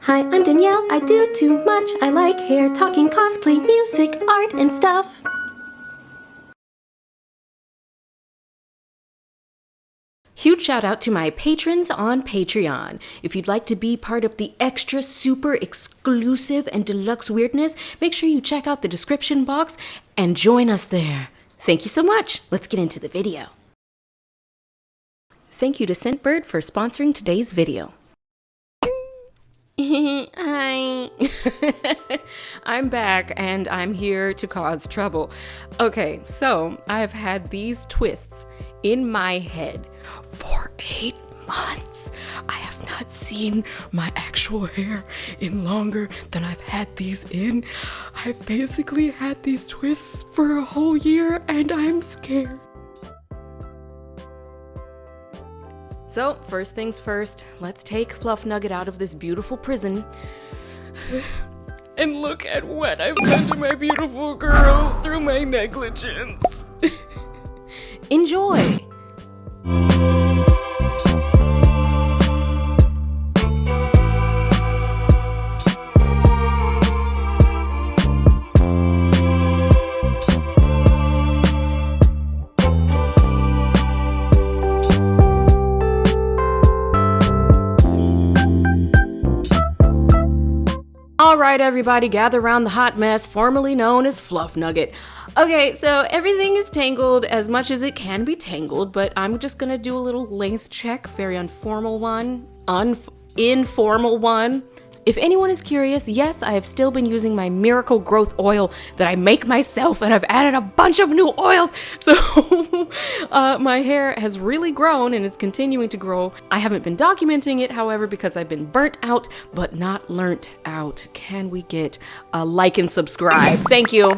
Hi, I'm Danielle. I do too much. I like hair, talking, cosplay, music, art, and stuff. Huge shout out to my patrons on Patreon. If you'd like to be part of the extra super exclusive and deluxe weirdness, make sure you check out the description box and join us there. Thank you so much. Let's get into the video. Thank you to Scentbird for sponsoring today's video. Hi. I'm back and I'm here to cause trouble. Okay, so I've had these twists in my head for 8 months. I have not seen my actual hair in longer than I've had these in. I've basically had these twists for a whole year and I'm scared. So, first things first, let's take Fluffnugget out of this beautiful prison. And look at what I've done to my beautiful girl through my negligence. Enjoy! Alright everybody, gather around the hot mess formerly known as Fluffnugget. Okay, so everything is tangled as much as it can be tangled, but I'm just gonna do a little length check, very informal one. If anyone is curious, yes, I have still been using my miracle growth oil that I make myself, and I've added a bunch of new oils. So my hair has really grown and is continuing to grow. I haven't been documenting it, however, because I've been burnt out, but not learnt out. Can we get a like and subscribe? Thank you.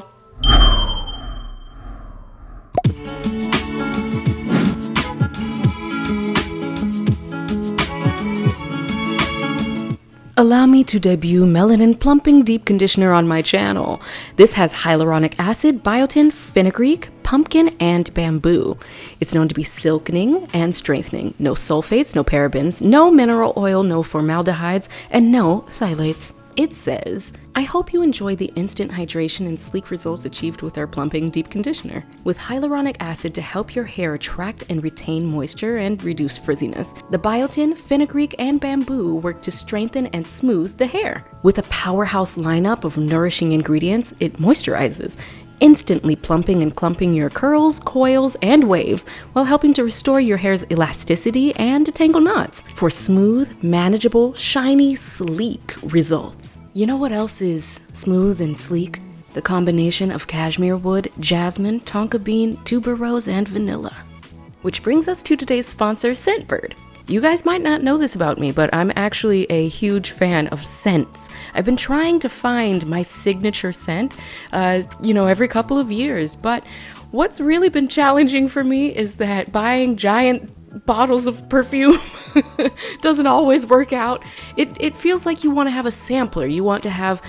Allow me to debut Melanin Plumping Deep Conditioner on my channel. This has hyaluronic acid, biotin, fenugreek, pumpkin, and bamboo. It's known to be silkening and strengthening. No sulfates, no parabens, no mineral oil, no formaldehydes, and no phthalates. It says, I hope you enjoy the instant hydration and sleek results achieved with our Plumping Deep Conditioner. With hyaluronic acid to help your hair attract and retain moisture and reduce frizziness, the biotin, fenugreek, and bamboo work to strengthen and smooth the hair. With a powerhouse lineup of nourishing ingredients, it moisturizes, instantly plumping and clumping your curls, coils, and waves while helping to restore your hair's elasticity and detangle knots for smooth, manageable, shiny, sleek results. You know what else is smooth and sleek? The combination of cashmere wood, jasmine, tonka bean, tuberose, and vanilla. Which brings us to today's sponsor, Scentbird. You guys might not know this about me, but I'm actually a huge fan of scents. I've been trying to find my signature scent, every couple of years. But what's really been challenging for me is that buying giant bottles of perfume doesn't always work out. It feels like you want to have a sampler. You want to have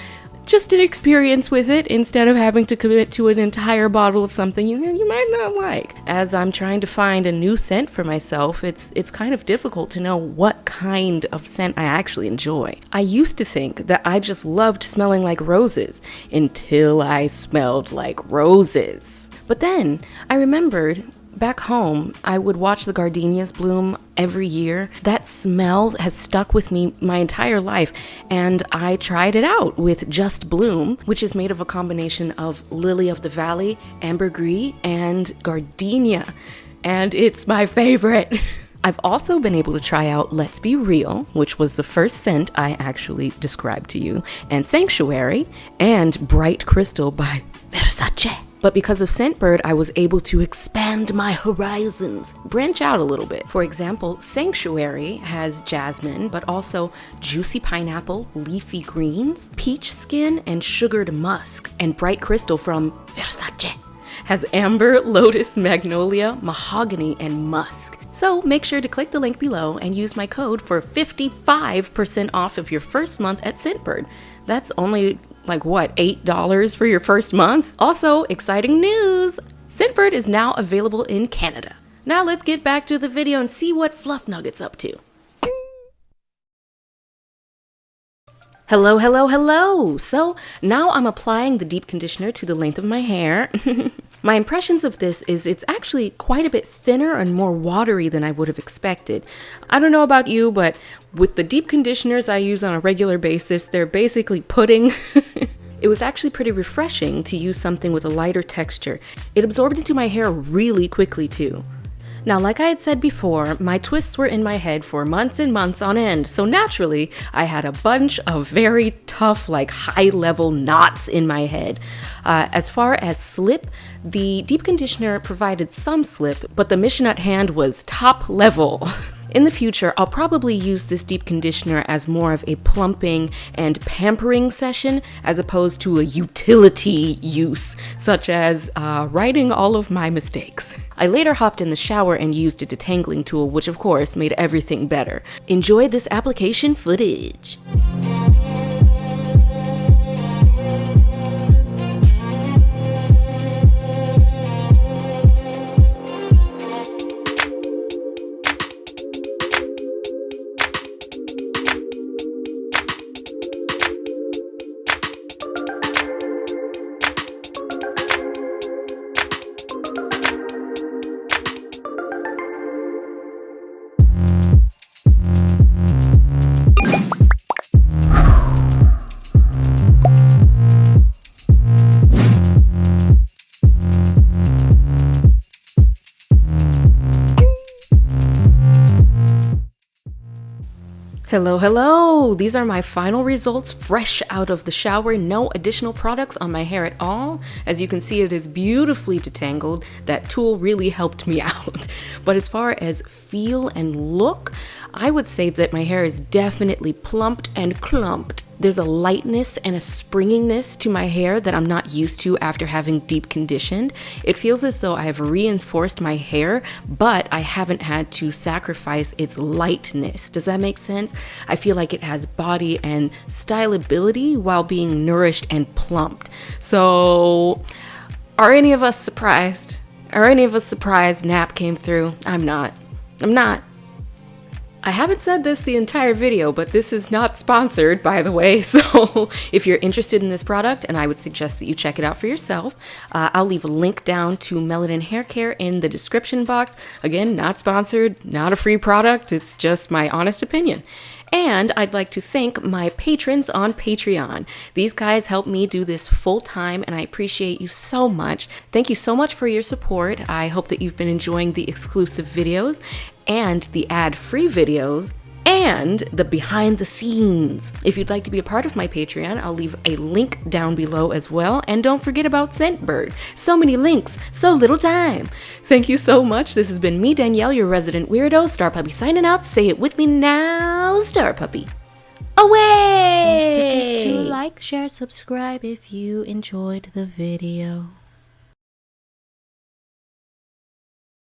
just an experience with it instead of having to commit to an entire bottle of something you might not like. As I'm trying to find a new scent for myself, it's kind of difficult to know what kind of scent I actually enjoy. I used to think that I just loved smelling like roses until I smelled like roses. But then I remembered back home, I would watch the gardenias bloom every year. That smell has stuck with me my entire life, and I tried it out with Just Bloom, which is made of a combination of lily of the valley, ambergris, and gardenia, and it's my favorite. I've also been able to try out Let's Be Real, which was the first scent I actually described to you, and Sanctuary, and Bright Crystal by Versace. But because of Scentbird, I was able to expand my horizons, branch out a little bit. For example, Sanctuary has jasmine, but also juicy pineapple, leafy greens, peach skin, and sugared musk. And Bright Crystal from Versace has amber, lotus, magnolia, mahogany, and musk. So make sure to click the link below and use my code for 55% off of your first month at Scentbird. That's only $8 for your first month? Also, exciting news! Scentbird is now available in Canada. Now let's get back to the video and see what Fluffnugget's up to. Hello, hello, hello! So now I'm applying the deep conditioner to the length of my hair. My impressions of this is it's actually quite a bit thinner and more watery than I would have expected. I don't know about you, but with the deep conditioners I use on a regular basis, they're basically pudding. It was actually pretty refreshing to use something with a lighter texture. It absorbed into my hair really quickly too. Now, like I had said before, my twists were in my head for months and months on end, so naturally, I had a bunch of very tough, like high-level knots in my head. As far as slip, the deep conditioner provided some slip, but the mission at hand was top level. In the future, I'll probably use this deep conditioner as more of a plumping and pampering session as opposed to a utility use, such as righting all of my mistakes. I later hopped in the shower and used a detangling tool, which of course made everything better. Enjoy this application footage. Hello, hello! These are my final results, fresh out of the shower, no additional products on my hair at all. As you can see, it is beautifully detangled. That tool really helped me out. But as far as feel and look, I would say that my hair is definitely plumped and clumped. There's a lightness and a springiness to my hair that I'm not used to after having deep conditioned. It feels as though I have reinforced my hair, but I haven't had to sacrifice its lightness. Does that make sense? I feel like it has body and styleability while being nourished and plumped. So, are any of us surprised? Are any of us surprised Nap came through? I'm not. I haven't said this the entire video, but this is not sponsored, by the way, so if you're interested in this product, and I would suggest that you check it out for yourself, I'll leave a link down to Melanin Haircare in the description box. Again, not sponsored, not a free product, it's just my honest opinion. And I'd like to thank my patrons on Patreon. These guys help me do this full time, and I appreciate you so much. Thank you so much for your support. I hope that you've been enjoying the exclusive videos and the ad-free videos and the behind the scenes. If you'd like to be a part of my Patreon, I'll leave a link down below as well. And don't forget about Scentbird. So many links, so little time. Thank you so much. This has been me, Danielle, your resident weirdo. StarPuppy signing out. Say it with me now, StarPuppy. Away! Don't forget to like, share, subscribe if you enjoyed the video.